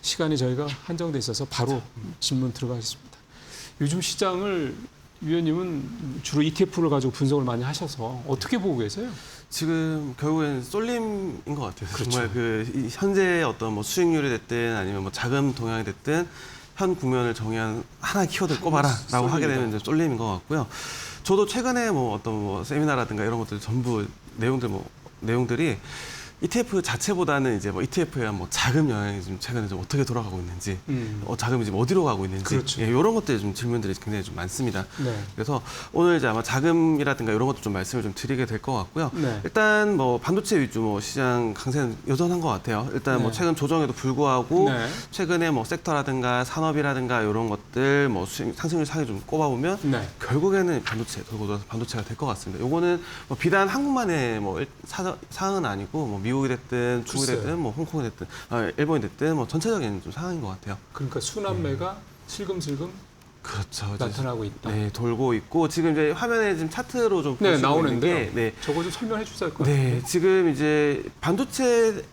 시간이 저희가 한정돼 있어서 바로 질문 들어가겠습니다. 요즘 시장을 위원님은 주로 ETF를 가지고 분석을 많이 하셔서 어떻게 보고 계세요? 지금 결국엔 쏠림인 것 같아요. 그렇죠. 정말 이 현재 어떤 뭐 수익률이 됐든 아니면 뭐 자금 동향이 됐든 현 국면을 정의한 하나의 키워드를 꼽아라라고 하게 되면 이제 쏠림인 것 같고요. 저도 최근에 뭐 어떤 뭐 세미나라든가 이런 것들 전부 내용들이 ETF 자체보다는 이제 뭐 ETF에 뭐 자금 영향이 좀 최근에 좀 어떻게 돌아가고 있는지, 자금이 지금 어디로 가고 있는지, 그렇죠. 예, 이런 것들 좀 질문들이 굉장히 좀 많습니다. 네. 그래서 오늘 이제 아마 자금이라든가 이런 것도 좀 말씀을 좀 드리게 될 것 같고요. 네. 일단 뭐 반도체 위주 뭐 시장 강세는 여전한 것 같아요. 일단 뭐 네. 최근 조정에도 불구하고 네. 최근에 뭐 섹터라든가 산업이라든가 이런 것들 뭐 상승률 상위 좀 꼽아보면 네. 결국에는 반도체 돌고 돌아서 반도체가 될 것 같습니다. 요거는 뭐 비단 한국만의 뭐 사항은 아니고 뭐 미국이 됐든 중국이 글쎄요. 됐든 뭐 홍콩이 됐든 일본이 됐든 뭐 전체적인 좀 상황인 것 같아요. 그러니까 순환매가 슬금슬금 그렇죠. 나타나고 있다. 네, 돌고 있고 지금 이제 화면에 지금 차트로 좀 네, 보시고 나오는데요. 있는 게, 네. 저거 좀 설명해 주셔야 할 것 같아요. 네, 지금 이제 반도체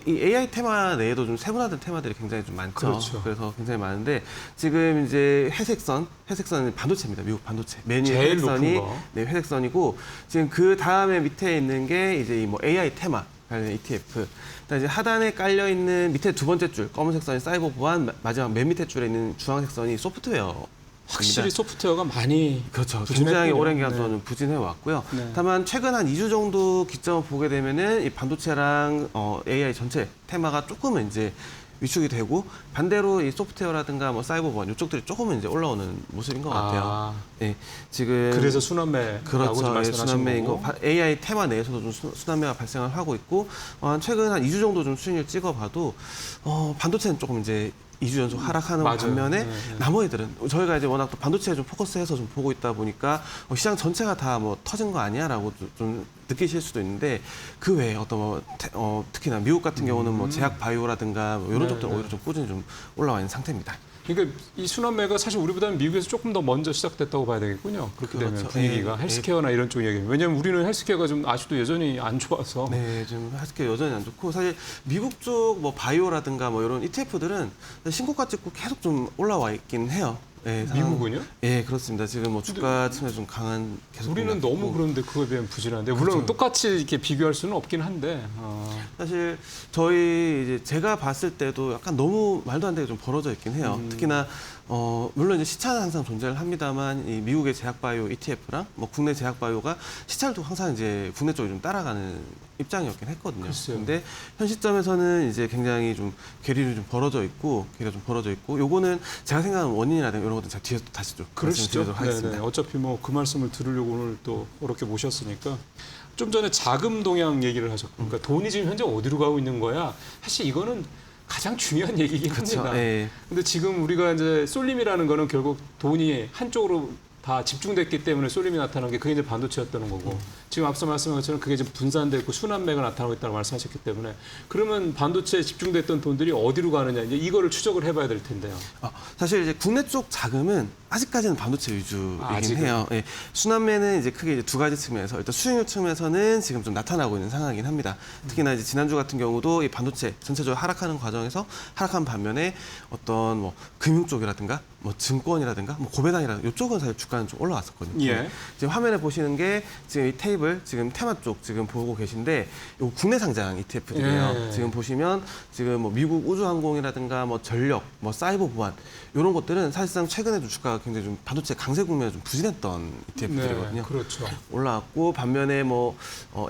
이 AI 테마 내에도 좀 세분화된 테마들이 굉장히 좀 많죠. 그렇죠. 그래서 굉장히 많은데 지금 이제 회색선은 반도체입니다. 미국 반도체. 메뉴 제일 회색선이 높은 거. 네, 회색선이고 지금 그 다음에 밑에 있는 게 이제 뭐 AI 테마 관련 ETF. 이제 하단에 깔려 있는 밑에 두 번째 줄 검은색 선이 사이버 보안, 마지막 맨 밑에 줄에 있는 주황색 선이 소프트웨어. 확실히 소프트웨어가 많이 그렇죠. 부진했군요. 굉장히 오랜 기간 네. 동안 부진해 왔고요. 네. 다만 최근 한 2주 정도 기점을 보게 되면은 이 반도체랑 AI 전체 테마가 조금은 이제 위축이 되고 반대로 이 소프트웨어라든가 뭐 사이버 보안 이쪽들이 조금은 이제 올라오는 모습인 것 같아요. 네, 지금 그래서 순환매라고 그렇죠. 예, 말씀하신 순환매인 거고. 거. AI 테마 내에서도 좀 순환매가 발생을 하고 있고 최근 한 2주 정도 좀 수익률 찍어봐도 반도체는 조금 이제 2주 연속 하락하는 맞아요. 반면에 네. 나머지들은 저희가 이제 워낙 또 반도체에 좀 포커스해서 좀 보고 있다 보니까 시장 전체가 다 뭐 터진 거 아니야라고 좀 느끼실 수도 있는데 그 외에 어떤 특히나 미국 같은 경우는 뭐 제약 바이오라든가 뭐 이런 네, 쪽들 네. 오히려 좀 꾸준히 좀 올라와 있는 상태입니다. 그러니까 이 순환매가 사실 우리보다는 미국에서 조금 더 먼저 시작됐다고 봐야 되겠군요. 그렇게 그렇죠. 되면 분위기가 네. 헬스케어나 이런 쪽 얘기. 왜냐하면 우리는 헬스케어가 좀 아직도 여전히 안 좋아서. 네, 지금 헬스케어 여전히 안 좋고 사실 미국 쪽 뭐 바이오라든가 뭐 이런 ETF들은 신고가 찍고 계속 좀 올라와 있긴 해요. 네, 미국은요? 예, 그렇습니다. 지금 뭐 주가 측면에서 좀 강한 계속 우리는 공략이고. 너무 그런데 그거에 비하면 부진한데 물론 그렇죠. 똑같이 이렇게 비교할 수는 없긴 한데. 사실 저희 이제 제가 봤을 때도 약간 너무 말도 안 되게 좀 벌어져 있긴 해요. 특히나 물론 이제 시차는 항상 존재를 합니다만 이 미국의 제약바이오 ETF랑 뭐 국내 제약바이오가 시차도 항상 이제 국내 쪽이 좀 따라가는 입장이었긴 했거든요. 글쎄요. 근데 현 시점에서는 이제 굉장히 좀 괴리가 좀 벌어져 있고 요거는 제가 생각하는 원인이라든가 이런 것들 제가 뒤에서 또 다시 좀 그러시죠. 말씀드리도록 하겠습니다. 네네. 어차피 뭐 그 말씀을 들으려고 오늘 또 이렇게 모셨으니까. 좀 전에 자금 동향 얘기를 하셨고, 그러니까 돈이 지금 현재 어디로 가고 있는 거야? 사실 이거는 가장 중요한 얘기긴 그렇죠. 합니다. 예. 근데 지금 우리가 이제 쏠림이라는 거는 결국 돈이 한쪽으로 다 집중됐기 때문에 쏠림이 나타난 게 그게 이제 반도체였다는 거고 지금 앞서 말씀한 것처럼 그게 이제 분산됐고 순환매가 나타나고 있다고 말씀하셨기 때문에 그러면 반도체에 집중됐던 돈들이 어디로 가느냐 이제 이거를 추적을 해봐야 될 텐데요. 사실 이제 국내 쪽 자금은 아직까지는 반도체 위주이긴 아직은? 해요. 예. 순환매는 이제 크게 이제 두 가지 측면에서 일단 수익률 측면에서는 지금 좀 나타나고 있는 상황이긴 합니다. 특히나 이제 지난주 같은 경우도 이 반도체 전체적으로 하락하는 과정에서 하락한 반면에 어떤 뭐 금융 쪽이라든가 뭐 증권이라든가 뭐 고배당이라든가 이쪽은 사실 주가는 좀 올라왔었거든요. 예. 지금 화면에 보시는 게 지금 이 테이블 지금 테마 쪽 지금 보고 계신데 요 국내 상장 ETF들이에요. 예. 지금 보시면 지금 뭐 미국 우주항공이라든가 뭐 전력, 뭐 사이버 보안 이런 것들은 사실상 최근에도 주가가 굉장히 좀 반도체 강세 국면에 좀 부진했던 ETF들이거든요. 네, 그렇죠. 올라왔고 반면에 뭐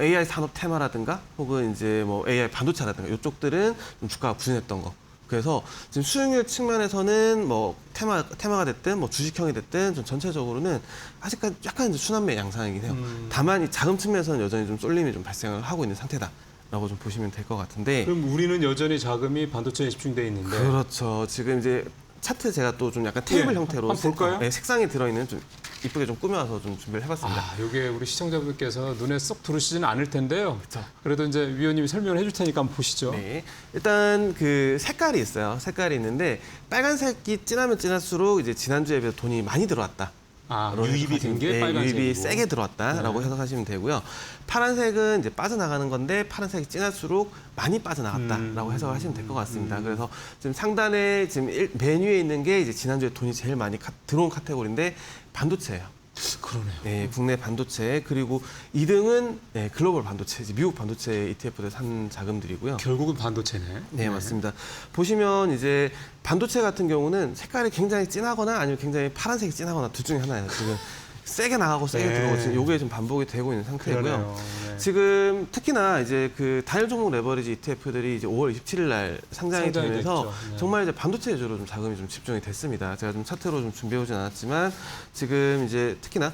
AI 산업 테마라든가 혹은 이제 뭐 AI 반도체라든가 이쪽들은 좀 주가가 부진했던 거. 그래서 지금 수익률 측면에서는 뭐 테마가 됐든 뭐 주식형이 됐든 좀 전체적으로는 아직까지 약간 이제 순환매 양상이긴 해요. 다만 이 자금 측면에서는 여전히 좀 쏠림이 좀 발생을 하고 있는 상태다라고 좀 보시면 될 것 같은데. 그럼 우리는 여전히 자금이 반도체에 집중돼 있는데. 그렇죠. 지금 이제 차트 제가 또 좀 약간 테이블 예, 형태로 한번 볼까요? 네, 색상이 들어있는 좀 이쁘게 좀 꾸며서 좀 준비를 해봤습니다. 이게 우리 시청자분께서 눈에 쏙 들어오시지는 않을 텐데요. 그렇죠. 그래도 이제 위원님이 설명을 해줄 테니까 한번 보시죠. 네, 일단 그 색깔이 있어요. 색깔이 있는데 빨간색이 진하면 진할수록 이제 지난주에 비해서 돈이 많이 들어왔다. 유입이 된 게 빨간색이고. 유입이 세게 들어왔다라고 네. 해석하시면 되고요. 파란색은 이제 빠져나가는 건데 파란색이 진할수록 많이 빠져나갔다라고 해석하시면 될 것 같습니다. 그래서 지금 상단에 지금 맨 위에 있는 게 이제 지난주에 돈이 제일 많이 들어온 카테고리인데 반도체예요. 그러네요. 네, 국내 반도체 그리고 2등은 글로벌 반도체, 미국 반도체 ETF들 산 자금들이고요. 결국은 반도체네. 네, 맞습니다. 보시면 이제 반도체 같은 경우는 색깔이 굉장히 진하거나 아니면 굉장히 파란색이 진하거나 둘 중에 하나예요. 지금 세게 나가고 세게 네. 들어오고 지금 요게 좀 반복이 되고 있는 상태고요. 그러네요. 네. 지금 특히나 이제 그 단일 종목 레버리지 ETF들이 이제 5월 27일 날 상장이 되면서 됐죠. 네. 정말 이제 반도체 위주로 좀 자금이 좀 집중이 됐습니다. 제가 좀 차트로 좀 준비해 오진 않았지만 지금 이제 특히나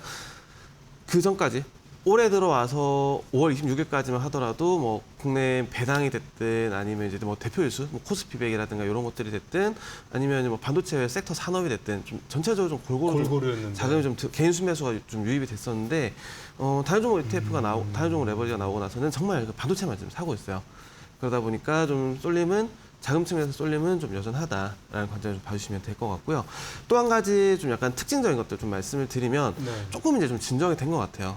그 전까지 올해 들어와서 5월 26일까지만 하더라도 뭐 국내 배당이 됐든 아니면 이제 뭐 대표 일수, 뭐 코스피백이라든가 이런 것들이 됐든 아니면 뭐 반도체 섹터 산업이 됐든 좀 전체적으로 좀 골고루 좀 골고루였는데. 자금이 좀 개인 순매수가 좀 유입이 됐었는데 단일 종목 ETF가 단일 종목 레버리지가 나오고 나서는 정말 그 반도체만 좀 사고 있어요. 그러다 보니까 좀 쏠림은 자금 측면에서 쏠림은 좀 여전하다라는 관점을 좀 봐주시면 될 것 같고요. 또 한 가지 좀 약간 특징적인 것들 좀 말씀을 드리면 네. 조금 이제 좀 진정이 된 것 같아요.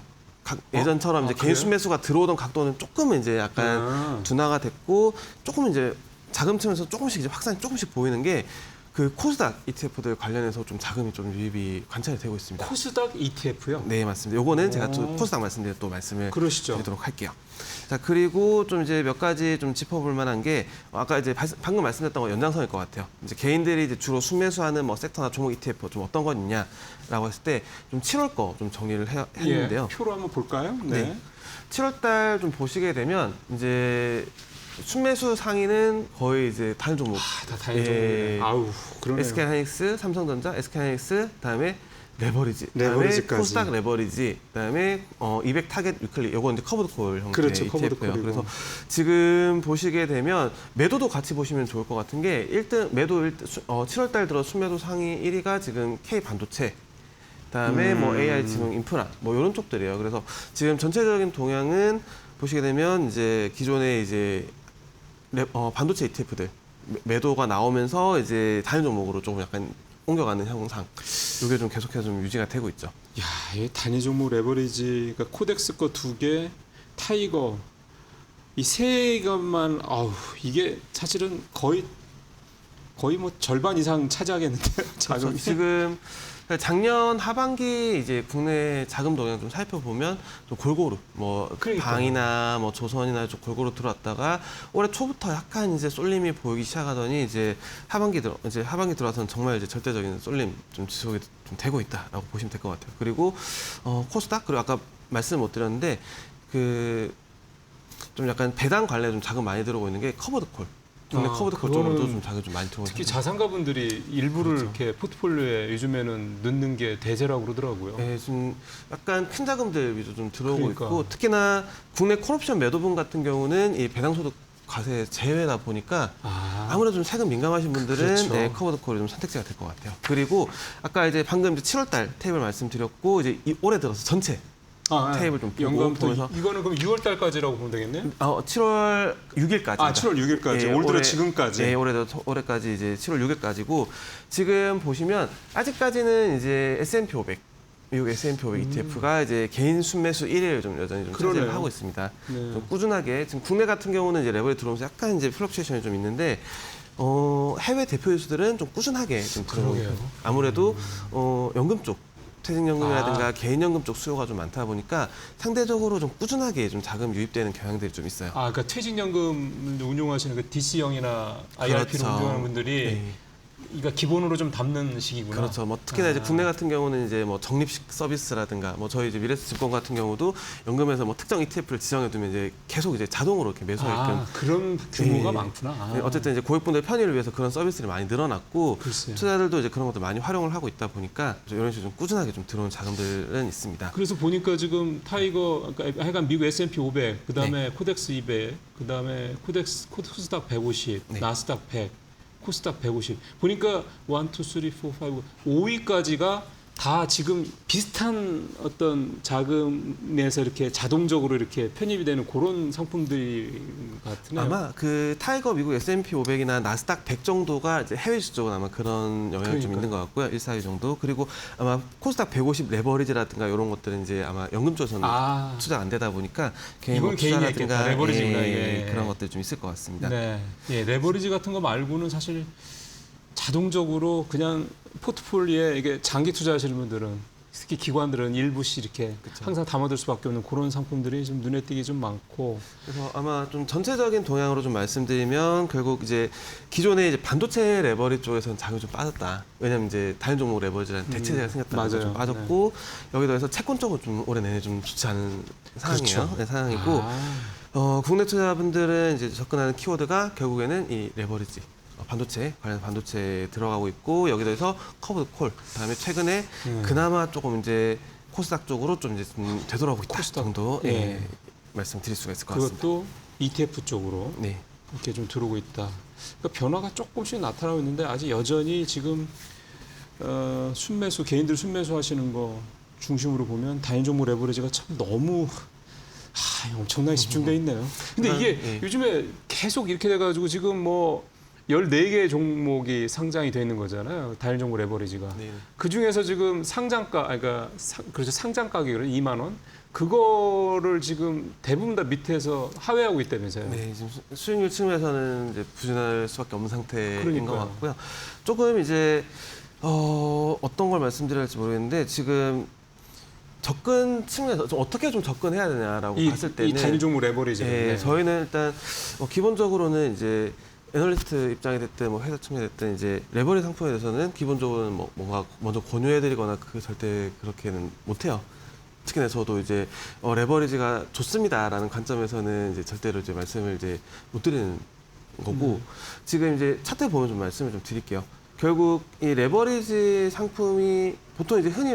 예전처럼 이제 개인 그래요? 순매수가 들어오던 각도는 조금 이제 약간 둔화가 됐고 조금 이제 자금 측면에서 조금씩 이제 확산이 조금씩 보이는 게 그 코스닥 ETF들 관련해서 좀 자금이 좀 유입이 관찰이 되고 있습니다. 코스닥 ETF요? 네, 맞습니다. 요거는 제가 또 오. 코스닥 말씀드려 또 말씀을 그러시죠. 드리도록 할게요. 자, 그리고 좀 이제 몇 가지 좀 짚어볼 만한 게 아까 이제 방금 말씀드렸던 거 연장선일 것 같아요. 이제 개인들이 이제 주로 순매수하는 뭐 섹터나 종목 ETF 좀 어떤 건 있냐라고 했을 때 좀 7월 거 좀 정리를 했는데요. 예, 표로 한번 볼까요? 네. 7월 달 좀 보시게 되면 이제 순매수 상위는 거의 이제 단일 종목. 다 다행 종목이네. 아우, 그러네요. SK하이닉스, 삼성전자, SK하이닉스, 그다음에 레버리지, 그다음에 레버리지까지. 코스닥 레버리지, 그다음에 200 타겟 위클리, 요거 이제 커브드 콜 형태의 그렇죠, 커브드 ETF예요. 콜이고. 그래서 지금 보시게 되면 매도도 같이 보시면 좋을 것 같은 게 1등 매도 7월 달 들어 순매도 상위 1위가 지금 K 반도체. 그다음에 뭐 AI 지능 인프라 뭐 이런 쪽들이에요. 그래서 지금 전체적인 동향은 보시게 되면 이제 기존의 이제 반도체 ETF들 매도가 나오면서 이제 다른 종목으로 조금 약간 옮겨가는 형상. 이게 좀 계속해서 좀 유지가 되고 있죠. 야, 이 단위 종목 레버리지가 코덱스 거 2개, 타이거 이 세 것만 아우 이게 사실은 거의 뭐 절반 이상 차지하겠는데요. 자금이. 지금 작년 하반기 이제 국내 자금 동향 좀 살펴보면 좀 골고루 뭐 그러니까요. 방이나 뭐 조선이나 좀 골고루 들어왔다가 올해 초부터 약간 이제 쏠림이 보이기 시작하더니 이제 하반기 들어와서는 정말 이제 절대적인 쏠림 좀 지속이 좀 되고 있다라고 보시면 될 것 같아요. 그리고 코스닥 그리고 아까 말씀 못 드렸는데 그 좀 약간 배당 관련해 좀 자금 많이 들어오고 있는 게 커버드 콜. 국내 커버드 콜 그거는 쪽으로도 좀 자금 좀 많이 들어오고 특히 있습니다. 자산가분들이 일부를 그렇죠. 이렇게 포트폴리오에 요즘에는 넣는 게 대세라고 그러더라고요. 네, 좀 약간 큰 자금들 위주 좀 들어오고 그러니까. 있고 특히나 국내 콜옵션 매도분 같은 경우는 이 배당소득 과세 제외다 보니까 아무래도 좀 세금 민감하신 분들은 그렇죠. 네, 커버드 콜이 좀 선택지가 될 것 같아요. 그리고 아까 이제 방금 이제 7월달 테이블 말씀드렸고 이제 올해 들어서 전체 테이블 좀 보고 연금부터 보면서 이거는 그럼 6월 달까지라고 보면 되겠네. 7월 6일까지. 7월 6일까지. 올 들어 지금까지. 네, 올해까지 이제 7월 6일까지고 지금 보시면 아직까지는 이제 S&P 500 미국 S&P 500 ETF가 이제 개인 순매수 1위를 좀 여전히 좀 차지를 그러네요. 하고 있습니다. 네. 좀 꾸준하게 지금 국내 같은 경우는 이제 레벨이 들어오면서 약간 이제 플럭추에이션이 좀 있는데 해외 대표 유수들은 좀 꾸준하게 좀 들어오고 그러게요. 있어요. 아무래도 연금 쪽 퇴직연금이라든가 개인연금 쪽 수요가 좀 많다 보니까 상대적으로 좀 꾸준하게 좀 자금 유입되는 경향들이 좀 있어요. 그러니까 퇴직연금 운용하시는 그 DC형이나 IRP로 그렇죠. 운용하는 분들이 네. 그러니까 기본으로 좀 담는 식이구나. 그렇죠. 뭐 특히나 이제 국내 같은 경우는 이제 뭐 적립식 서비스라든가 뭐 저희 이제 미래에셋증권 같은 경우도 연금에서 뭐 특정 ETF를 지정해 두면 이제 계속 이제 자동으로 이렇게 매수하게끔 그런 규모가 네. 많구나. 네, 어쨌든 이제 고객분들 편의를 위해서 그런 서비스를 많이 늘어났고 글쎄요. 투자자들도 이제 그런 것들 많이 활용을 하고 있다 보니까 이런 식으로 좀 꾸준하게 좀 들어오는 자금들은 있습니다. 그래서 보니까 지금 타이거, 그러니까 하여간 미국 S&P 500, 그다음에 코덱스 200, 그다음에 코스닥 150, 네. 나스닥 100, 코스닥 150. 보니까 1, 2, 3, 4, 5, 5위까지가 다 지금 비슷한 어떤 자금에서 이렇게 자동적으로 이렇게 편입이 되는 그런 상품들 같으네요. 아마 그 타이거 미국 S&P 500이나 나스닥 100 정도가 이제 해외 주식 쪽은 아마 그런 영향이 좀 그러니까요. 있는 것 같고요. 1, 4위 정도. 그리고 아마 코스닥 150 레버리지라든가 이런 것들은 이제 아마 연금 쪽에서는 투자가 안 되다 보니까 개인 이건 개인이 투자라든가 있겠다. 레버리지구나, 이게. 그런 것들이 좀 있을 것 같습니다. 네, 예, 레버리지 같은 거 말고는 사실 자동적으로 그냥 포트폴리오에 이게 장기 투자하시는 분들은 특히 기관들은 일부씩 이렇게 항상 담아둘 수밖에 없는 그런 상품들이 좀 눈에 띄기 좀 많고. 그래서 아마 좀 전체적인 동향으로 좀 말씀드리면 결국 이제 기존의 이제 반도체 레버리 쪽에서는 자금이 좀 빠졌다. 왜냐면 이제 다른 종목 레버리지라는 대체제가 생겼다는 맞아요. 좀 빠졌고 여기 더해서 채권 쪽은 좀 올해 내내 좀 좋지 않은 상황이에요. 그렇죠. 네, 상황이고 국내 투자자분들은 이제 접근하는 키워드가 결국에는 이 레버리지. 반도체 관련 반도체에 들어가고 있고 여기 더해서 커브드 콜 그다음에 최근에 그나마 조금 이제 코스닥 쪽으로 좀 이제 좀 되돌아오고 있다 코스닥. 정도 예. 말씀드릴 수가 있을 것 같습니다. 그것도 ETF 쪽으로 네. 이렇게 좀 들어오고 있다. 그러니까 변화가 조금씩 나타나고 있는데 아직 여전히 지금 순매수 개인들 순매수 하시는 거 중심으로 보면 다인 종목 레버리지가 참 너무 엄청나게 집중돼 있네요. 근데 이게 예. 요즘에 계속 이렇게 돼가지고 지금 뭐 14개 종목이 상장이 돼 있는 거잖아요. 다인 종목 레버리지가. 네. 그 중에서 지금 상장가, 그러니까 그렇죠. 상장 가격은 2만 원. 그거를 지금 대부분 다 밑에서 하회하고 있다면서요. 네, 지금 수익률 측면에서는 이제 부진할 수밖에 없는 상태인 그러니까요. 것 같고요. 조금 이제 어떤 걸 말씀드려야 할지 모르겠는데 지금 접근 측면에서 좀 어떻게 좀 접근해야 되냐라고 봤을 때는 이 다인 종목 레버리지. 예, 저희는 일단 기본적으로는 이제 애널리스트 입장이 됐든 뭐 회사 측면이 됐든 이제 레버리 상품에 대해서는 기본적으로는 뭐 뭔가 먼저 권유해드리거나 그 절대 그렇게는 못해요. 특히나 저도 이제 레버리지가 좋습니다라는 관점에서는 이제 절대로 이제 말씀을 이제 못 드리는 거고 지금 이제 차트 보면 좀 말씀을 좀 드릴게요. 결국 이 레버리지 상품이 보통 이제 흔히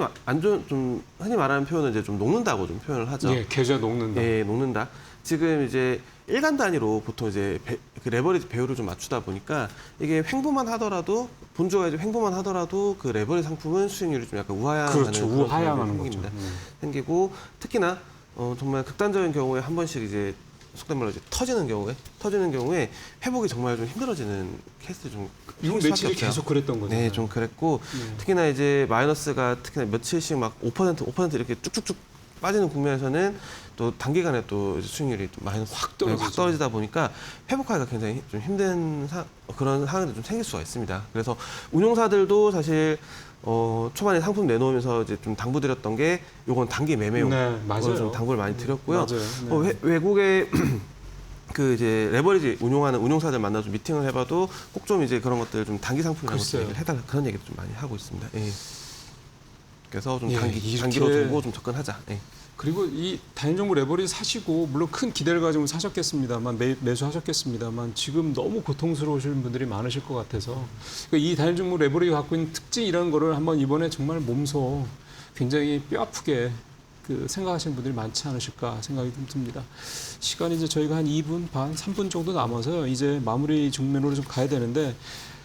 좀 흔히 말하는 표현은 이제 좀 녹는다고 좀 표현을 하죠. 예, 계좌 녹는다. 예, 녹는다. 지금 이제 일간 단위로 보통 이제 그 레버리지 배율을 좀 맞추다 보니까 이게 횡보만 하더라도 본주가 이제 횡보만 하더라도 그 레버리 상품은 수익률이 좀 약간 우하향하는 그렇죠. 그런 우하향하는 상황이 거죠. 생깁니다. 생기고 특히나 정말 극단적인 경우에 한 번씩 이제 속된 말로 이제 터지는 경우에 회복이 정말 좀 힘들어지는 케이스들이 좀 이건 생길 수밖에 며칠이 없어요. 계속 그랬던 거죠. 네, 좀 그랬고 특히나 이제 마이너스가 특히나 며칠씩 막 5% 이렇게 쭉쭉쭉 빠지는 국면에서는 또 단기간에 또 수익률이 좀 마이너스 확 떨어지다 보니까 회복하기가 굉장히 좀 힘든 그런 상황이 좀 생길 수가 있습니다. 그래서 운용사들도 사실 초반에 상품 내놓으면서 이제 좀 당부드렸던 게 요건 단기 매매용 네, 맞아요. 좀 당부를 많이 드렸고요. 맞아요. 네. 외국의 그 이제 레버리지 운용하는 운용사들 만나서 미팅을 해봐도 꼭 좀 이제 그런 것들 좀 단기 상품이라는 것들 얘기를 해달라 그런 얘기도 좀 많이 하고 있습니다. 예. 그래서 좀 예, 단기로 두고 좀 접근하자. 예. 그리고 이 다인 종목 레버리지 사시고 물론 큰 기대를 가지고 사셨겠습니다만 매수하셨겠습니다만 지금 너무 고통스러우신 분들이 많으실 것 같아서 그러니까 이 다인 종목 레버리지가 갖고 있는 특징 이런 거를 한번 이번에 정말 몸소 굉장히 뼈 아프게 생각하시는 분들이 많지 않으실까 생각이 좀 듭니다. 시간이 이제 저희가 한 2분 반, 3분 정도 남아서 이제 마무리 중면으로 좀 가야 되는데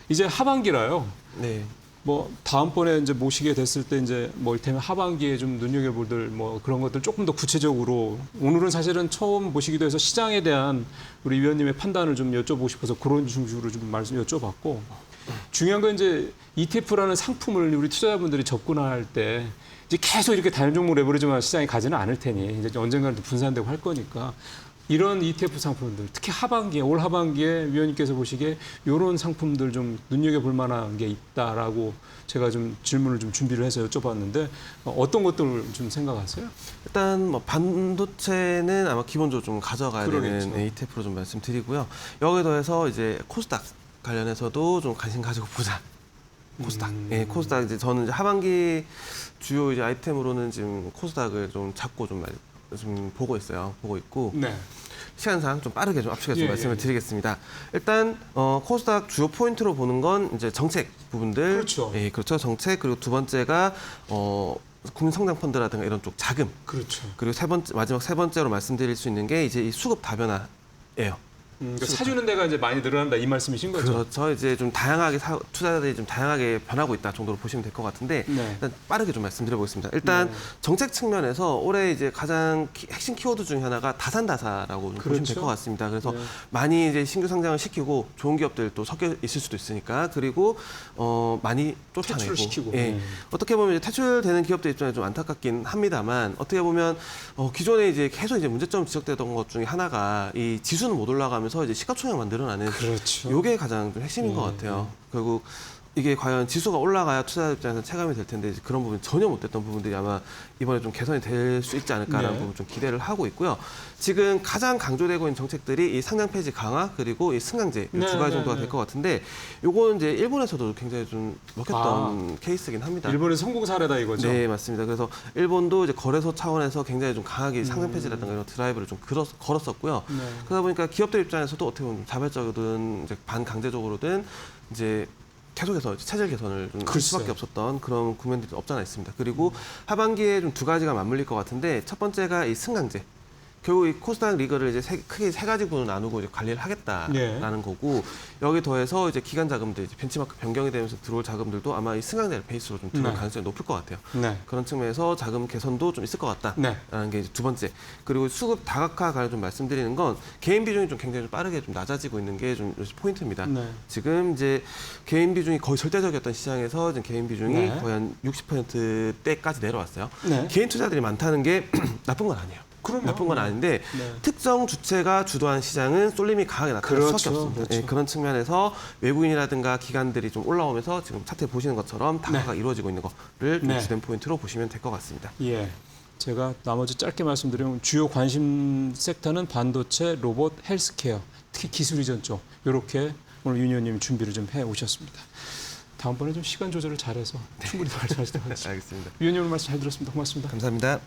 이제 하반기라요. 네. 뭐 다음번에 이제 모시게 됐을 때 이제 뭐 이를테면 하반기에 좀 눈여겨볼 뭐 그런 것들 조금 더 구체적으로 오늘은 사실은 처음 모시기도 해서 시장에 대한 우리 위원님의 판단을 좀 여쭤보고 싶어서 그런 중심으로 좀 말씀 여쭤봤고 중요한 건 이제 ETF라는 상품을 우리 투자자분들이 접근할 때 이제 계속 이렇게 다른 종목 레버리지만 시장에 가지는 않을 테니 이제 언젠가는 또 분산되고 할 거니까 이런 ETF 상품들, 특히 하반기에, 올 하반기에 위원님께서 보시기에 이런 상품들 좀 눈여겨볼 만한 게 있다라고 제가 좀 질문을 좀 준비를 해서 여쭤봤는데 어떤 것들을 좀 생각하세요? 일단 뭐 반도체는 아마 기본적으로 좀 가져가야 그러겠죠. 되는 ETF로 좀 말씀드리고요. 여기에 더해서 이제 코스닥 관련해서도 좀 관심 가지고 보자. 코스닥. 예, 코스닥 이제 저는 이제 하반기 주요 이제 아이템으로는 지금 코스닥을 좀 잡고 좀 보고 있어요. 보고 있고. 네. 시간상 좀 빠르게 좀 압축해서 예, 말씀을 예. 드리겠습니다. 일단 코스닥 주요 포인트로 보는 건 이제 정책 부분들, 그렇죠. 예, 그렇죠. 정책 그리고 두 번째가 국민성장펀드라든가 이런 쪽 자금, 그렇죠. 그리고 마지막 세 번째로 말씀드릴 수 있는 게 이제 이 수급 다변화예요. 그러니까 사주는 데가 이제 많이 늘어난다 이 말씀이신 거죠? 그렇죠. 이제 좀 다양하게 투자자들이 좀 다양하게 변하고 있다 정도로 보시면 될 것 같은데 네. 일단 빠르게 좀 말씀드려보겠습니다. 일단 네. 정책 측면에서 올해 이제 가장 핵심 키워드 중에 하나가 다산다사라고 좀 보시면 될 그렇죠. 것 같습니다. 그래서 네. 많이 이제 신규 상장을 시키고 좋은 기업들 또 섞여 있을 수도 있으니까 그리고 많이 쫓아내고 퇴출을 시키고. 예. 어떻게 보면 이제 퇴출되는 기업들 입장에 좀 안타깝긴 합니다만 어떻게 보면 기존에 이제 계속 이제 문제점 지적되던 것 중에 하나가 이 지수는 못 올라가면서 이제 시가총액만 늘어나는 그렇죠. 요게 가장 좀 핵심인 것 같아요. 결국 이게 과연 지수가 올라가야 투자자 입장에서 체감이 될 텐데 이제 그런 부분 전혀 못 됐던 부분들이 아마 이번에 좀 개선이 될 수 있지 않을까라는 네. 부분 좀 기대를 하고 있고요. 지금 가장 강조되고 있는 정책들이 이 상장 폐지 강화 그리고 이 승강제 네, 두 가지 네, 정도가 네. 될 것 같은데 요거는 이제 일본에서도 굉장히 좀 먹혔던 케이스긴 합니다. 일본의 성공 사례다 이거죠? 네, 맞습니다. 그래서 일본도 이제 거래소 차원에서 굉장히 좀 강하게 상장 폐지라든가 이런 드라이브를 좀 걸었었고요. 네. 그러다 보니까 기업들 입장에서도 어떻게 보면 자발적이든 이제 반강제적으로든 이제 계속해서 체질 개선을 좀 할 글쎄. 수밖에 없었던 그런 국면들이 없잖아 있습니다. 그리고 하반기에 좀 두 가지가 맞물릴 것 같은데 첫 번째가 이 승강제. 결국 이 코스닥 리그를 이제 크게 세 가지 부분으로 나누고 이제 관리를 하겠다라는 네. 거고 여기 더해서 이제 기간 자금들, 이제 벤치마크 변경이 되면서 들어올 자금들도 아마 이 승강제 베이스로 좀 들어올 네. 가능성이 높을 것 같아요. 네. 그런 측면에서 자금 개선도 좀 있을 것 같다라는 네. 게 이제 두 번째. 그리고 수급 다각화 관련 좀 말씀드리는 건 개인 비중이 좀 굉장히 좀 빠르게 좀 낮아지고 있는 게 좀 포인트입니다. 네. 지금 이제 개인 비중이 거의 절대적이었던 시장에서 지금 개인 비중이 네. 거의 한 60%대까지 내려왔어요. 네. 개인 투자들이 많다는 게 나쁜 건 아니에요. 그럼요. 나쁜 건 아닌데 네. 특정 주체가 주도한 시장은 쏠림이 강하게 나타날 그렇죠. 수밖에 없습니다. 그렇죠. 예, 그런 측면에서 외국인이라든가 기관들이 좀 올라오면서 지금 차트에 보시는 것처럼 다가가 이루어지고 있는 거를 좀 네. 주된 포인트로 보시면 될 것 같습니다. 예. 제가 나머지 짧게 말씀드리면 주요 관심 섹터는 반도체, 로봇, 헬스케어, 특히 기술 이전 쪽 이렇게 오늘 윤 의원님 준비를 좀 해 오셨습니다. 다음번에 좀 시간 조절을 잘해서 충분히 말씀하시도록 하겠습니다. 알겠습니다. 윤 의원님 말씀 잘 들었습니다. 고맙습니다. 감사합니다.